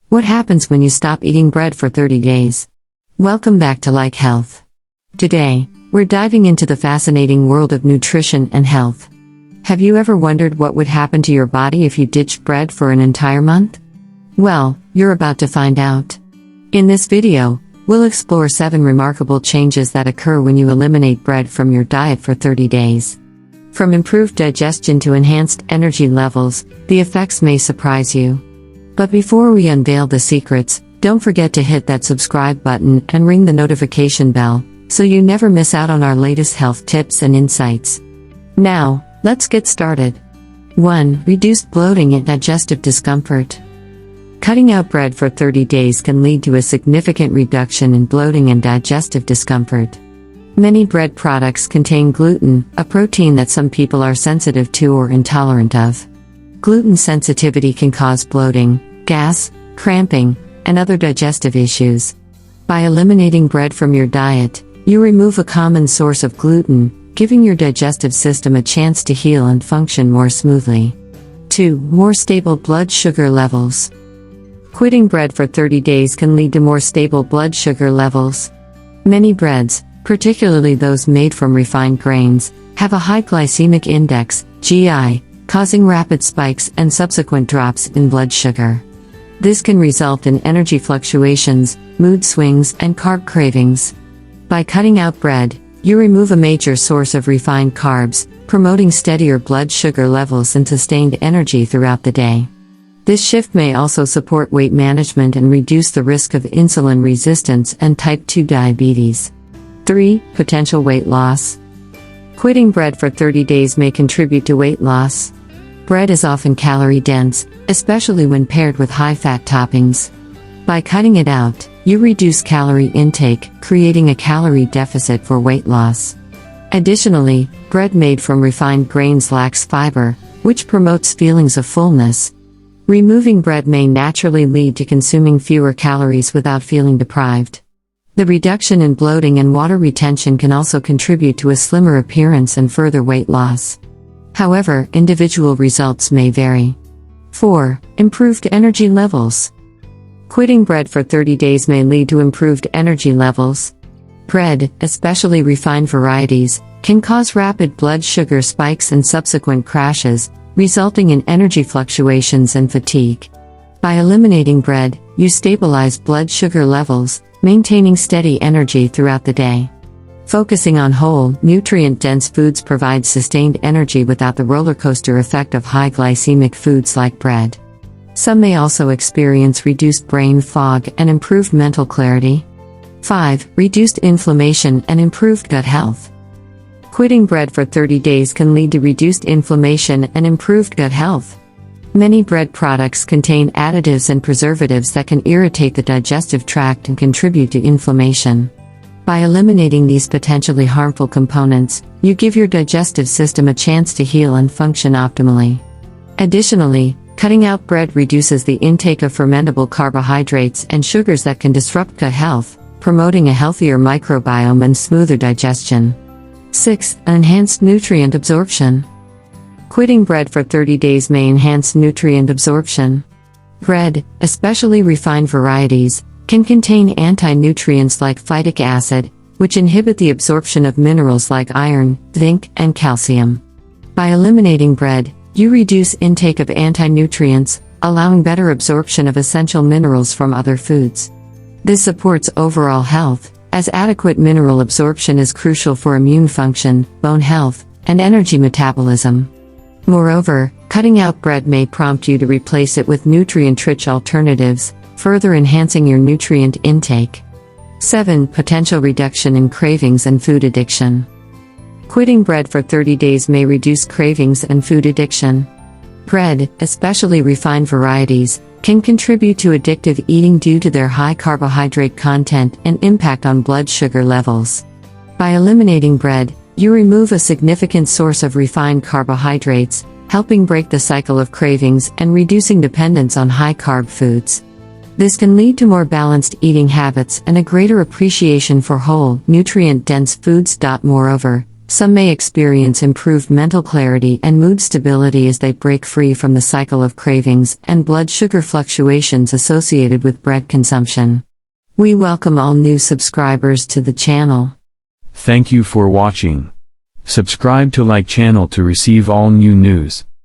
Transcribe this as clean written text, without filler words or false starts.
What happens when you stop eating bread for 30 days? Welcome back to Like Health. Today, we're diving into the fascinating world of nutrition and health. Have you ever wondered what would happen to your body if you ditched bread for an entire month? Well, you're about to find out. In this video, we'll explore 7 remarkable changes that occur when you eliminate bread from your diet for 30 days. From improved digestion to enhanced energy levels, the effects may surprise you. But before we unveil the secrets, don't forget to hit that subscribe button and ring the notification bell, so you never miss out on our latest health tips and insights. Now, let's get started. 1. Reduced bloating and digestive discomfort. Cutting out bread for 30 days can lead to a significant reduction in bloating and digestive discomfort. Many bread products contain gluten, a protein that some people are sensitive to or intolerant of. Gluten sensitivity can cause bloating, gas, cramping, and other digestive issues. By eliminating bread from your diet, you remove a common source of gluten, giving your digestive system a chance to heal and function more smoothly. 2. More stable blood sugar levels. Quitting bread for 30 days can lead to more stable blood sugar levels. Many breads, particularly those made from refined grains, have a high glycemic index, GI, causing rapid spikes and subsequent drops in blood sugar. This can result in energy fluctuations, mood swings, and carb cravings. By cutting out bread, you remove a major source of refined carbs, promoting steadier blood sugar levels and sustained energy throughout the day. This shift may also support weight management and reduce the risk of insulin resistance and type 2 diabetes. 3. Potential weight loss. Quitting bread for 30 days may contribute to weight loss. Bread is often calorie-dense, especially when paired with high-fat toppings. By cutting it out, you reduce calorie intake, creating a calorie deficit for weight loss. Additionally, bread made from refined grains lacks fiber, which promotes feelings of fullness. Removing bread may naturally lead to consuming fewer calories without feeling deprived. The reduction in bloating and water retention can also contribute to a slimmer appearance and further weight loss. However, individual results may vary. 4. Improved energy levels. Quitting bread for 30 days may lead to improved energy levels. Bread, especially refined varieties, can cause rapid blood sugar spikes and subsequent crashes, resulting in energy fluctuations and fatigue. By eliminating bread, you stabilize blood sugar levels, maintaining steady energy throughout the day. Focusing on whole, nutrient-dense foods provides sustained energy without the roller coaster effect of high glycemic foods like bread. Some may also experience reduced brain fog and improved mental clarity. 5. Reduced inflammation and improved gut health. Quitting bread for 30 days can lead to reduced inflammation and improved gut health. Many bread products contain additives and preservatives that can irritate the digestive tract and contribute to inflammation. By eliminating these potentially harmful components, you give your digestive system a chance to heal and function optimally. Additionally, cutting out bread reduces the intake of fermentable carbohydrates and sugars that can disrupt gut health, promoting a healthier microbiome and smoother digestion. 6. Enhanced nutrient absorption. Quitting bread for 30 days may enhance nutrient absorption. Bread, especially refined varieties, can contain anti-nutrients like phytic acid, which inhibit the absorption of minerals like iron, zinc, and calcium. By eliminating bread, you reduce intake of anti-nutrients, allowing better absorption of essential minerals from other foods. This supports overall health, as adequate mineral absorption is crucial for immune function, bone health, and energy metabolism. Moreover, cutting out bread may prompt you to replace it with nutrient-rich alternatives, further enhancing your nutrient intake. 7. Potential reduction in cravings and food addiction. Quitting bread for 30 days may reduce cravings and food addiction. Bread, especially refined varieties, can contribute to addictive eating due to their high carbohydrate content and impact on blood sugar levels. By eliminating bread, you remove a significant source of refined carbohydrates, helping break the cycle of cravings and reducing dependence on high-carb foods. This can lead to more balanced eating habits and a greater appreciation for whole, nutrient-dense foods. Moreover, Some may experience improved mental clarity and mood stability as they break free from the cycle of cravings and blood sugar fluctuations associated with bread consumption. We welcome all new subscribers to the channel. Thank you for watching. Subscribe to like channel to receive all new news.